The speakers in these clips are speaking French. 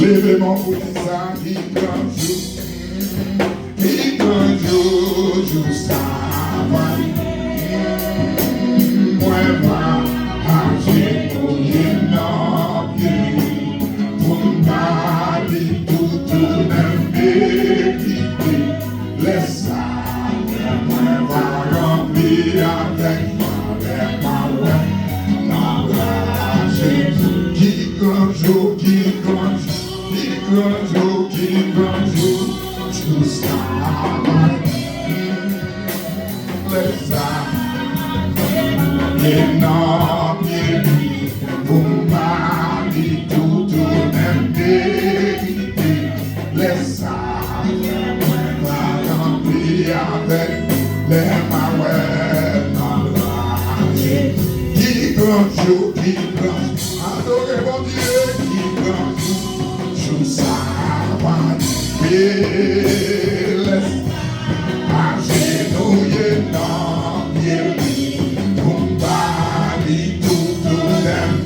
Levez-moi pour dire ça, qui grand jour, ça va. Moi, va, j'ai trouvé notre vie, pour m'aller tout vérité. Laisse ça, moi, va remplir avec moi, qui grand jour, tout ça va. Laisse ça, et non, pour m'aller tout vérité. Laisse ça, va remplir avec les mains. Qui grand jour, adorez mon Dieu, qui grand jour, ça va. Laisse agenouiller dans pied, pour m'aller tout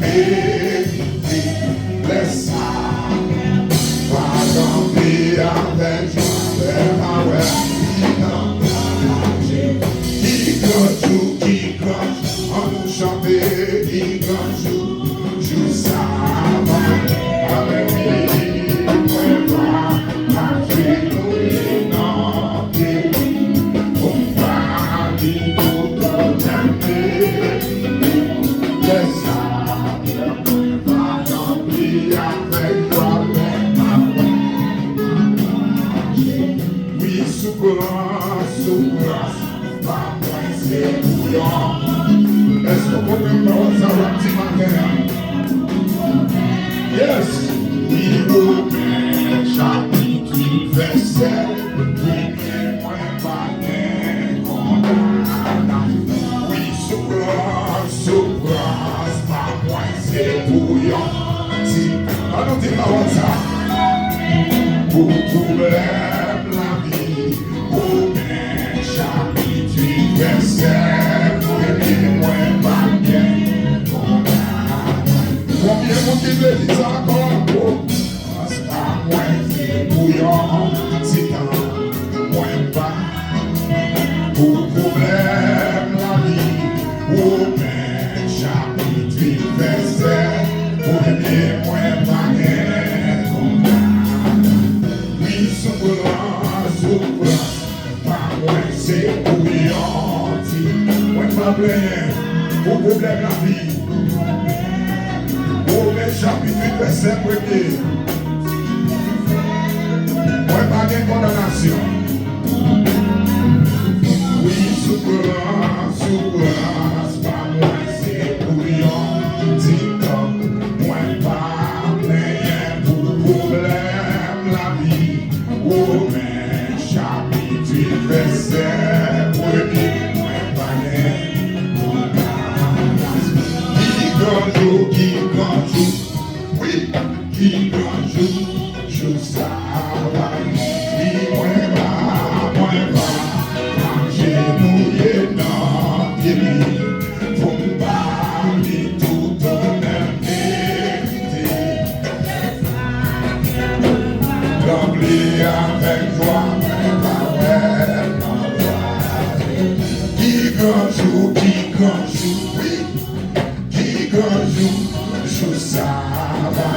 vérité. Laisse ça, va remplir avec les mains. Qui grand jour, on nous chantait, qui grand jour, ça va. Avec lui, moi, va, agenouiller dans pied, pour m'aller tout vérité. Laisse ça, va remplir avec toi les mains. Oui, sous grâce, pas moins c'est bouillant. Est-ce qu'on peut me parler ça un petit matin? Yes! Oui, Romains, chapitre 8, verset, oui, moi, pas oui, sous grâce, pas moins c'est bouillant. Si, allons dire parole ça. Pour problème la vie, Romains, chapitre 8, verset, oui, moi, pas bien. Combien mon qui veut dire ça encore? Parce qu'à moi, c'est bouillant, c'est un moins bas. Pour problème la vie, Romains, chapitre 8, verset, oui, moi, pas bien. Oui, souffrance, pas moins, c'est bouillant. Moi, pas plein, pour problème la vie. Romains chapitre 8, verset 1er. Moi, pas de condamnation. Oui, souffrance, pas moi, c'est bouillant. Dis-donc, moi, pas plein pour problème la vie. Romains chapitre 8, verset 1er. Moi, pas de condamnation. Qui grand jour, oui, qui grand jour, ça va. Qui moins va, agenouiller dans pied, pour m'aller tout vérité. Remplir avec joie, qui grand jour, oui. Grand jour, ça va.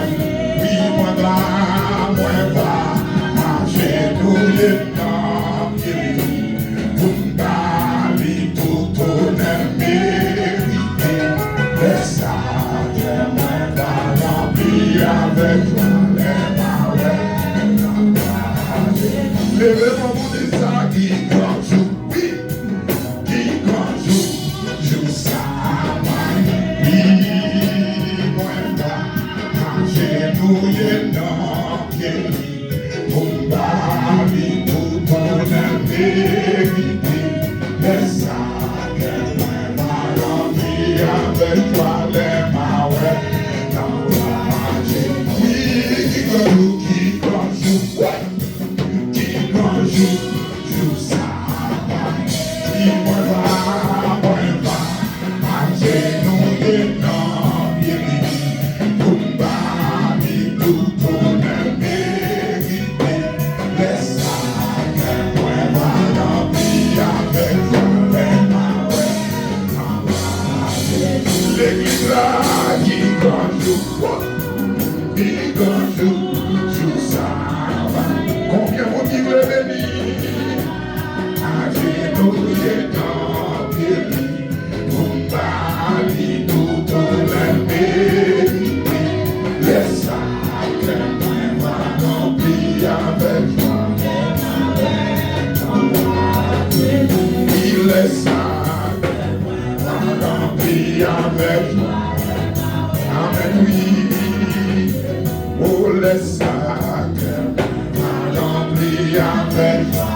Oui, moi va, agenouiller dans pied, pour m'aller tout vérité. Laisse ça, moi va remplir avec toi les mains. Levez-moi pour dire ça, qui grand jour, oui, qui grand jour, ça va. Agenouiller dans pied, pour m'aller tout vérité. Laisse ça, moi va remplir avec toi les mains. Oui, le jour ça va. Combien vous dites le béni? Alléluia dans Péri, Kumbali tout le béni. Laisse ça que moi rempli avec joie. Il laisse ça que moi rempli avec joie. Amen, oui. Oh, laisse ça que moi rempli avec joie.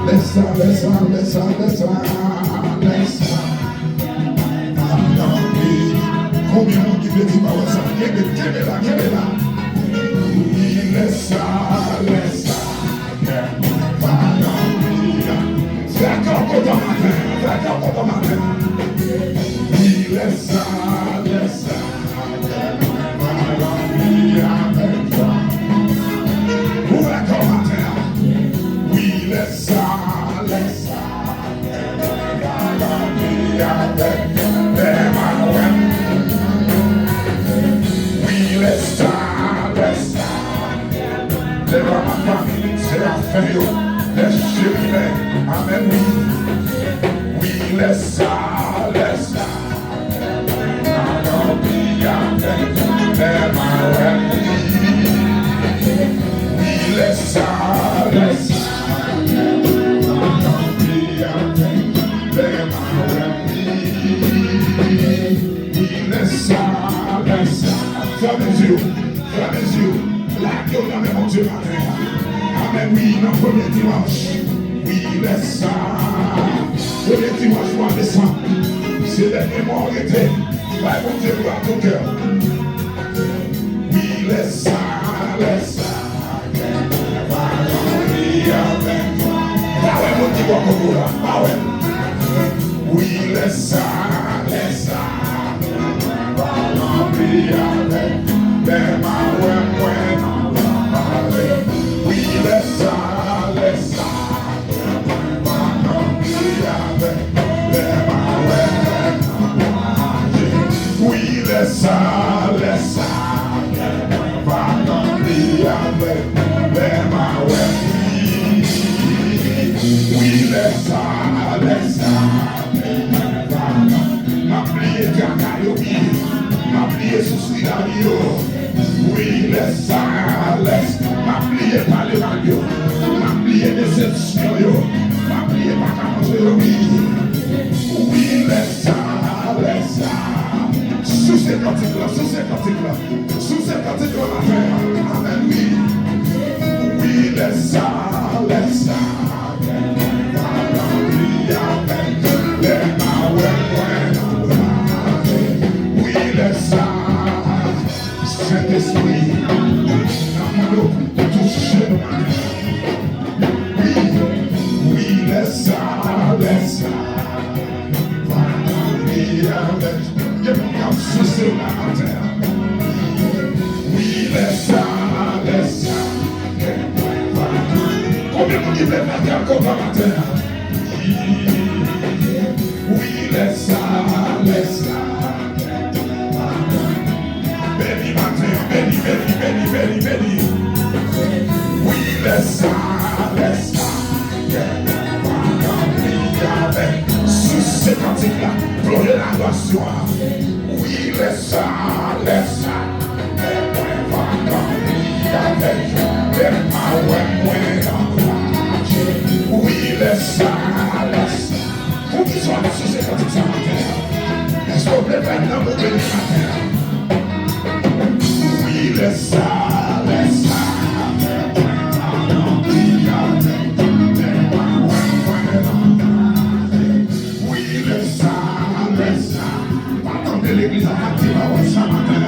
Laisse ça, laisse ça, laisse ça, laisse ça, laisse ça. Combien de qui veut dire par ça? Quelle est là, quelle est là? Oui, laisse ça, laisse ça. Fais encore pour ton matin, fais encore pour ton matin. Oui, laisse ça, laisse ça. Pour encore matin. Oui, laisse ça, laisse ça. Oui, laisse ça, laisse ça. Devant ma famille, c'est la fin, laisse-le. Amen, oui. Oui, laisse ça, laisse ça. Oui, laisse ça, laisse ça. Fermez les yeux, fermez les yeux. La gueule dans mes mon Dieu matin. Amen, oui, dans le premier dimanche. Oui, laisse ça. Premier dimanche, mois de décembre. C'est le dernier mois arrêté. Vai, mon Dieu, à ton cœur. Oui, laisse ça, laisse ça. Ah ouais, mon Dieu, beaucoup là. Ah ouais. Oui, laisse ça, laisse ça. Oui, laisse ça, laisse ça. Oui, laisse ça, laisse ça. Oui, laisse ça, laisse ça. M'applier Kakayobi, m'applier souci d'ario. Oui, laisse ça, laisse. M'applier par les radios, m'applier déception, m'applier par la oui. Oui, laisse ça, laisse ça. Sous ces cantiques-là, sous ces cantiques-là, sous ces cantiques-là, amen, oui. Oui, laisse ça, laisse ça. Oui, laisse ça. Saint-Esprit, touche-nous. Oui, laisse ça, laisse ça. Oui, laisse ça, laisse ça. Combien de qui veulent faire comme matin? Oui, laisse ça, laisse ça. Béni matin, béni, béni, béni, béni, béni. Oui, laisse ça, laisse ça. Sous ces cantiques-là, pleurer la gloire. Oui, laisse ça, laisse ça. Oui, laisse ça, laisse ça. Pour qu'ils soient sous ces cantiques ce matin. Est-ce qu'on peut faire un mot béni matin? Oui, laisse ça, laisse ça. Oui, laisse ça, laisse ça. Attendez l'église à ce matin.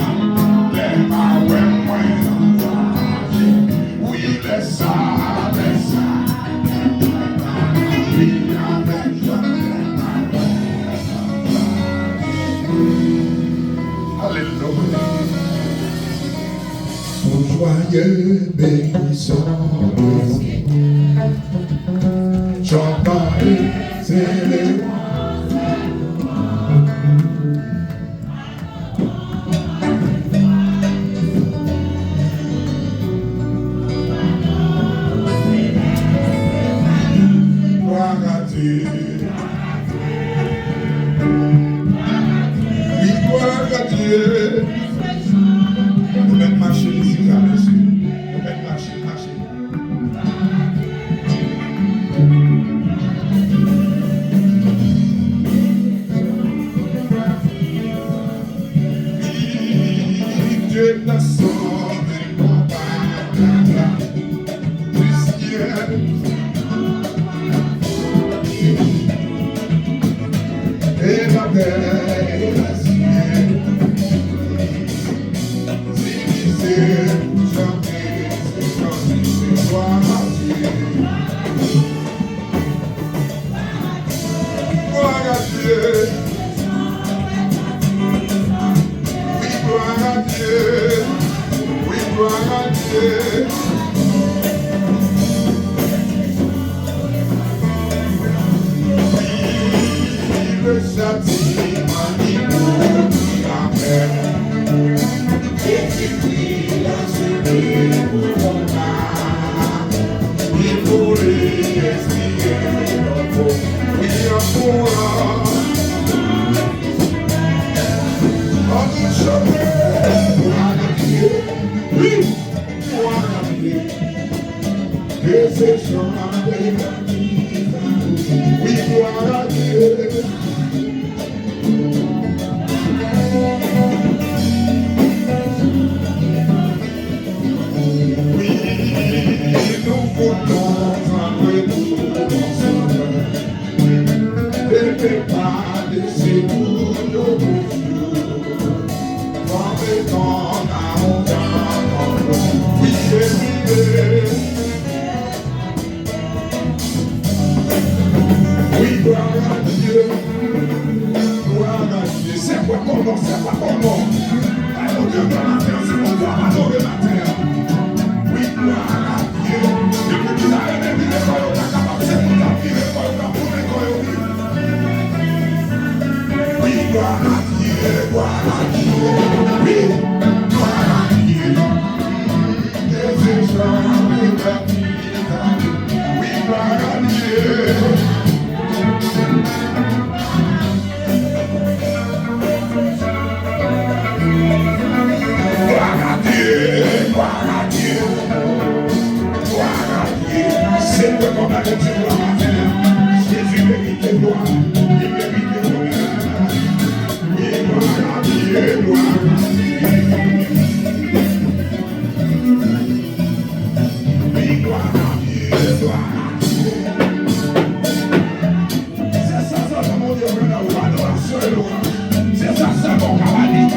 Oui, laisse ça, laisse ça. Alléluia. Son joyeux bénissant chantons et célébrons. sommes comparables du ciel. Et la terre et la ciel. C'est chanter, c'est gloire à Dieu. Gloire à Dieu. Oui, gloire à Dieu. Oui, gloire à Dieu. Oui, le châtiment qui nous rappelle. Et qui brille à celui pour ton âme. Il voulait respirer nos peaux. Oui, en courant. En nous chanter. Gloire à Dieu. Oui, gloire à Dieu. Et c'est chanter la vie. Oui, gloire à Dieu. Oui, nous voulons un retour ensemble. Ne fais pas laisser tous nos jours. En mettant la honte en nous. Oui, c'est l'idée. Oui, gloire à Dieu. Gloire à Dieu. C'est quoi ton nom? C'est quoi ton nom? Allons Dieu dans la terre, c'est mon gloire à Dieu la terre. Oui, gloire à Dieu. Depuis qu'il a aimé, il est pas là, capable, c'est pour ta vie, il est pas là, pour les coyotes. Oui, gloire à Dieu, gloire à Dieu. Oui, gloire à Dieu. Des échanges de ta vie. Oui, gloire à Dieu. Gloire à Dieu, gloire à Dieu, gloire à Dieu. C'est le combat de Dieu la matin. Jésus mérite gloire, il mérite honneur. Oui, gloire à Dieu, gloire à Dieu. Oui, gloire à Dieu, gloire à Dieu. C'est ça, mon Dieu, adoration et louange. C'est ça, mon cavalier.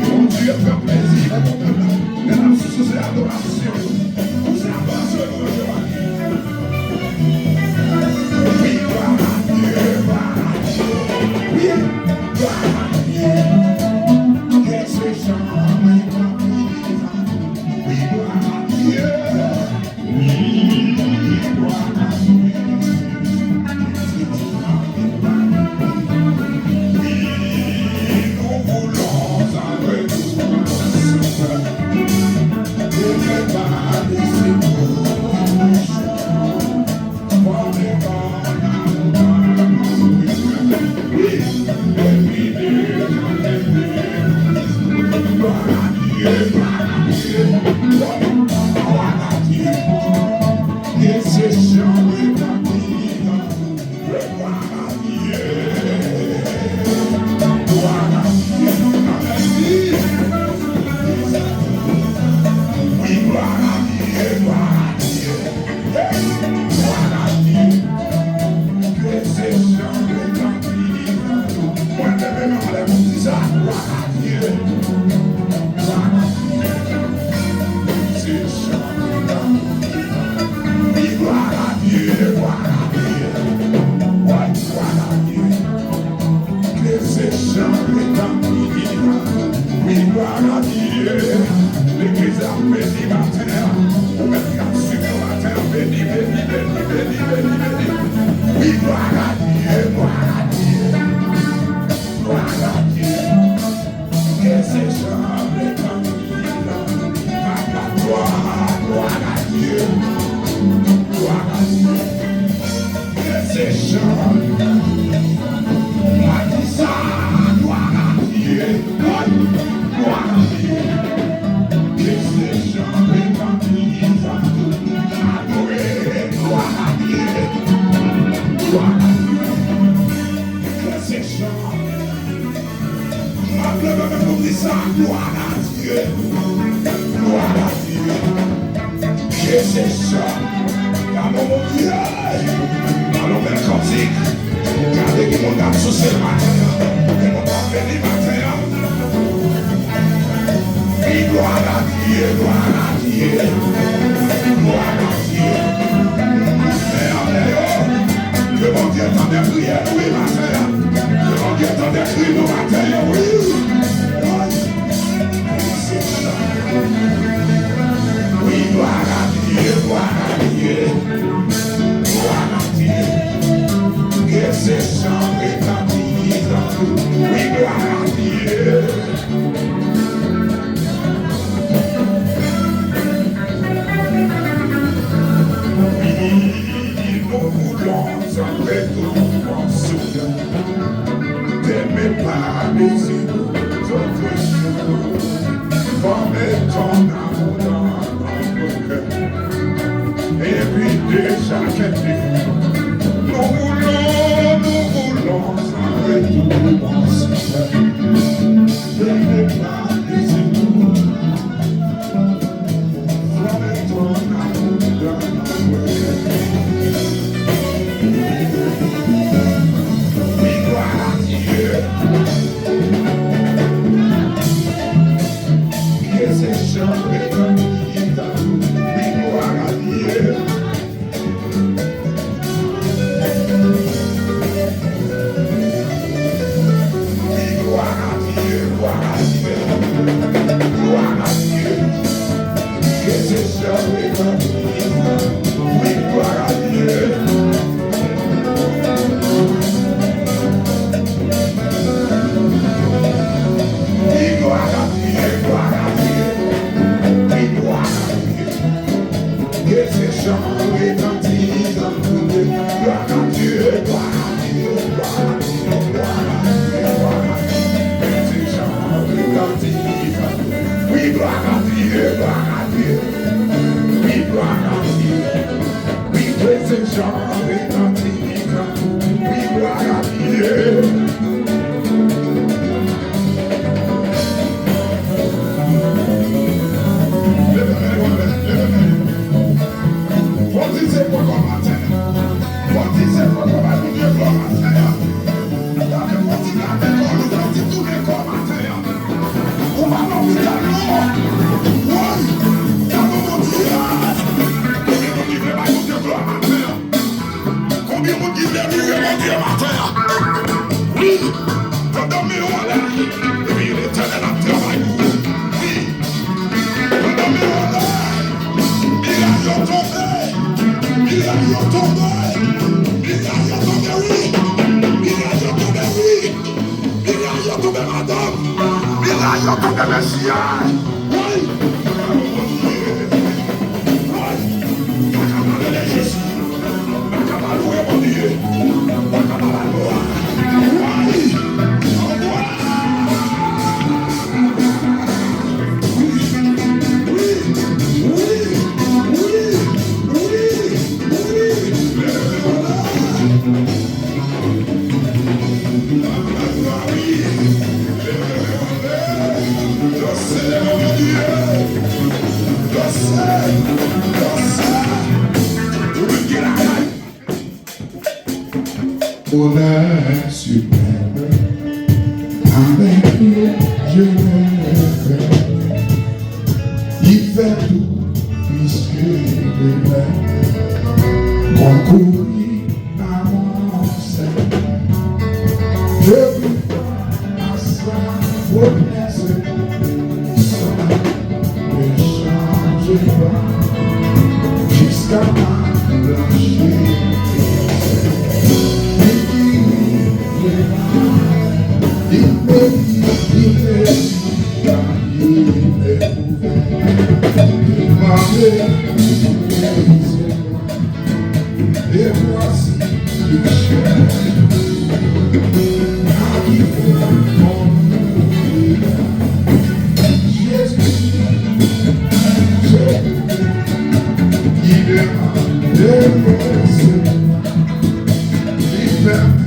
Mon Dieu fait plaisir. Mesdames, c'est adoration. C'est adoration et louange. Oui, gloire à Dieu, gloire à Dieu. Oui, gloire à Dieu. Que ces gens m'aient compris. Oui, gloire à Dieu. Oui, gloire à Dieu. Nous voulons un retour. Ne fais pas laisser nous L'église a béni ma terre, on met la sur la terre, béni, béni, béni, béni, béni, béni. Oui, gloire à Dieu, gloire à Dieu, gloire à Dieu. Que ces gens l'étendent, la gloire, gloire à Dieu, gloire à Dieu. Que ces gens, la ça, gloire à Dieu, gloire à Dieu. Que ces gens l'étendent, adorer, gloire à Dieu, gloire à Dieu. c'est ça. Allons mon Dieu. Allons bel cantique. Regardez qui mon âme sous ce matin. Qui mon âme béni matin. Et gloire à Dieu, gloire à Dieu. Gloire à Dieu. Que mon Dieu t'en a prié, oui, matin. Que mon Dieu t'en a crié, nous, matin, oui. C'est ça. Oui, gloire à Dieu, gloire à Dieu. Gloire à Dieu. Que ces chants retentissent. Oui, gloire à Dieu. Nous voulons entrer tout en soudain. T'aimer par les îlots, d'autres chevaux. Former ton amour dans notre cœur. Et puis déjà quelqu'un. Nous voulons entrer tout en soudain. T'aimer par les îlots. Former ton amour dans notre cœur. Honneur suprême, avec lui je vais. Il fait tout puisque les mains concourent à mon sein. Je vous vois à sa promesse, ça ne change pas jusqu'à ma blanchir. Et voici il cherche à qui fait mon Jésus, il demande de recevoir, il permet.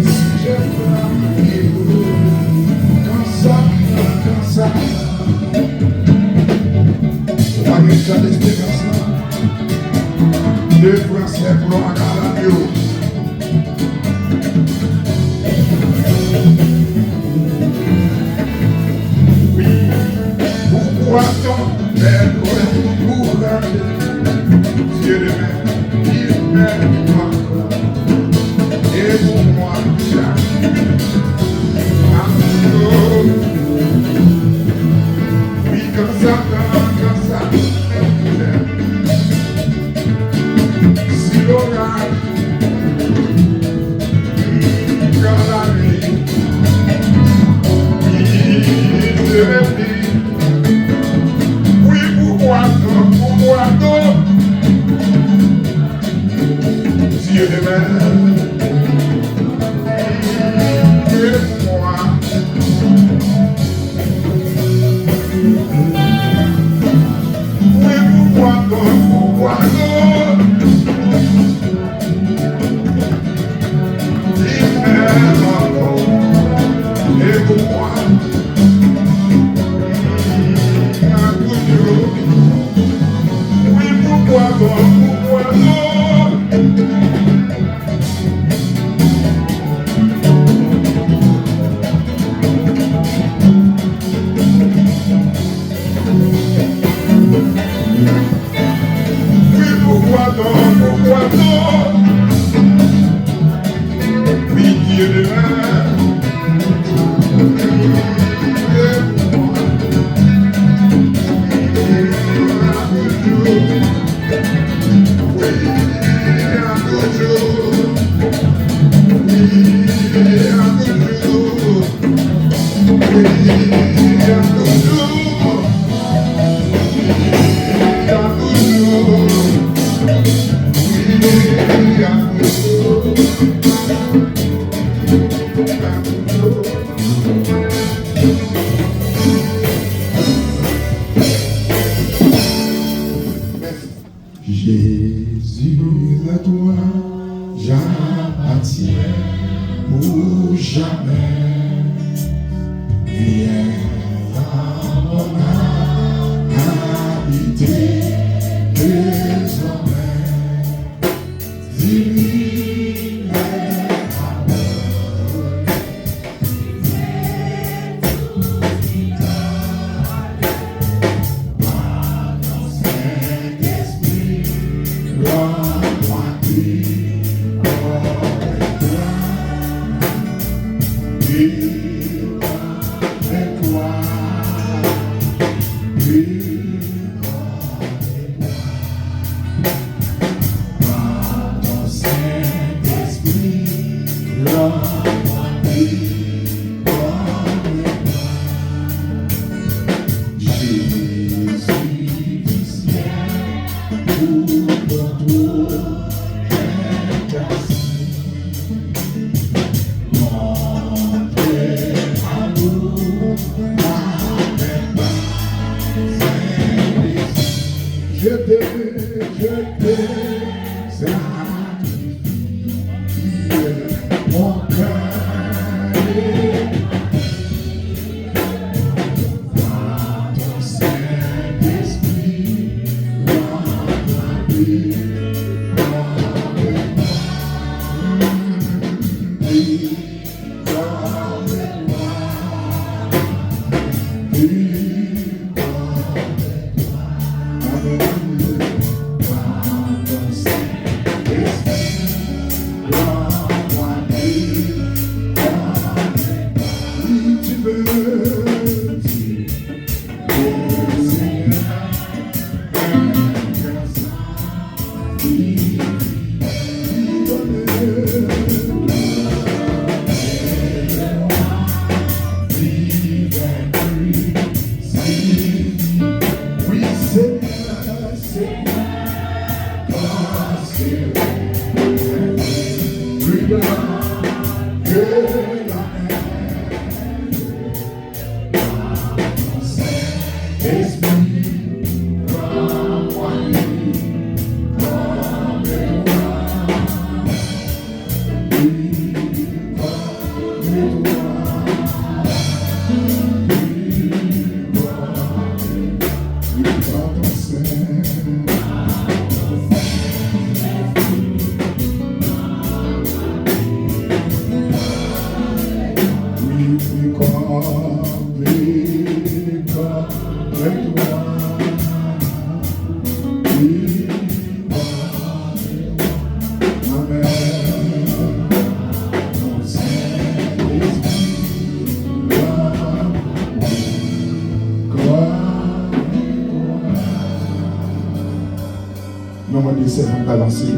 Si je frappe, il roule, quand ça, Jean d'espérance là. Deux Français pour un galamio. Oui, pourquoi tant belle pour garder Dieu de mer, il m'aime encore. Et pour moi, chaque amour. Oui, comme ça. Si l'orage, quand la nuit, il se réveille. Oui, pourquoi non, Dieu de mer, Dieu de moi. Oui, pourquoi non, il m'aime encore, et pour moi, toujours. Oui, pourquoi non, oui, Dieu de mer, Jésus, à toi, j'appartiens pour jamais. Viens à mon âme habiter désormais. Dis-lui les paroles. Par ton Saint-Esprit, rends-moi vivre avec toi. Vivre avec toi. Vivre avec toi. Par ton Saint-Esprit, rends-moi vivre avec toi. Jésus du ciel, pour toi, je t'ai sacrifié mon cœur par ton Saint-Esprit, rends-moi vivre avec moi. Vivre avec moi. Vivre avec moi. Alléluia. Par ton Saint-Esprit, rends-moi vivre avec moi. Si tu veux, Seigneur, Par ton Saint-Esprit, Nobody said I'm balancing.